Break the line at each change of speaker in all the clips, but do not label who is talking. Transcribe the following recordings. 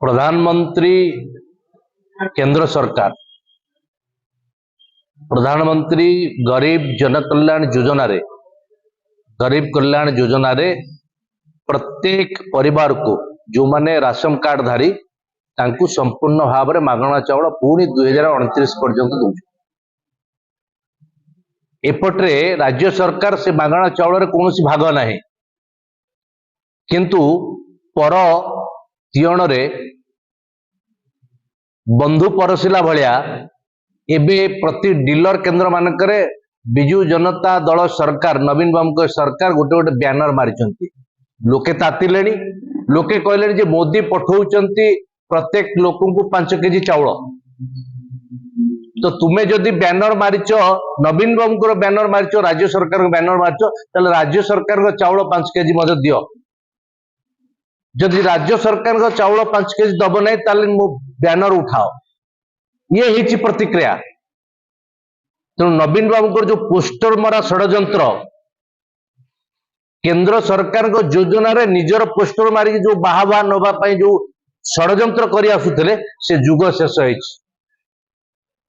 प्रधानमंत्री केंद्र सरकार प्रधानमंत्री गरीब जन कल्याण योजना रे गरीब कल्याण योजना रे प्रत्येक परिवार को जो माने राशन कार्ड धारी तांकु संपूर्ण भाव में मागणा चाउल पुणी 2029 पर्यंत दौर। एपटे राज्य सरकार से मागणा चाउल कौन भाग ना किंतु पर तियण रे बंधु परसिला भलिया एबे प्रति डीलर केंद्र मानकरे बिजु जनता दल सरकार नवीन बाबू सरकार गोटे गोटे ब्यानर मारी लोके तातिले लोके कहले जे मोदी पठाउचंती प्रत्येक लोक को 5 केजी चाउल। तो तुम्हें जदि बैनर मारिच नवीन बाबू बैनर मारिच राज्य सरकार को बैनर मारिच ताले राज्य सरकार को चाउल 5 केजी मदे दियो। जदि राज्य सरकार को चाउल 5 केजी दब नहीं ताले मो बैनर उठाओ। ये हिची प्रतिक्रिया। तो नवीन बाबू जो पोस्टर मरा षड्यंत्र केंद्र सरकार को योजना रे निजर पोस्टर मारी जो बाहा नवा जो षड्यंत्र करि आसुथिले से जुग शेष होइछि।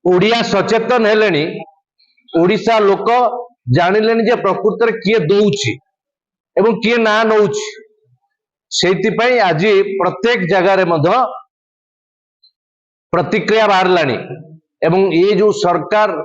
ओडिया सचेतन हेलेनी ओडिशा लोक जानिलेनी जे प्रकृत रे किए दउछि एवं किए ना नउछि। सेति पई आज प्रत्येक जगह रे मध्य प्रतिक्रिया बाहरलानी एवं ये जो सरकार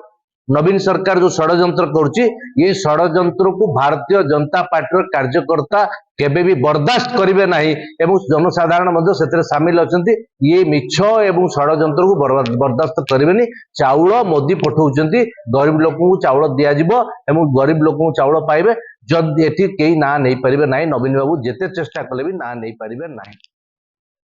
नवीन सरकार जो षड्यंत्र करुछि ये षड्यंत्र को भारतीय जनता पार्टी कार्यकर्ता केबे भी बर्दाश्त करिवे नाही एवं जनसाधारण मध्य सेतरे शामिल अछंती। ये मिछ एवं षड्यंत्र को बर्दाश्त करिवेनी। चाउल मोदी पठाउचंती गरीब लोक को चाउल दिया जिवो एवं गरीब लोक को चाउल पाइबे। जद एठी केही ना नै परिबे नाही नवीन बाबू जेते चेष्टा कले भी ना नै परिबे नाही।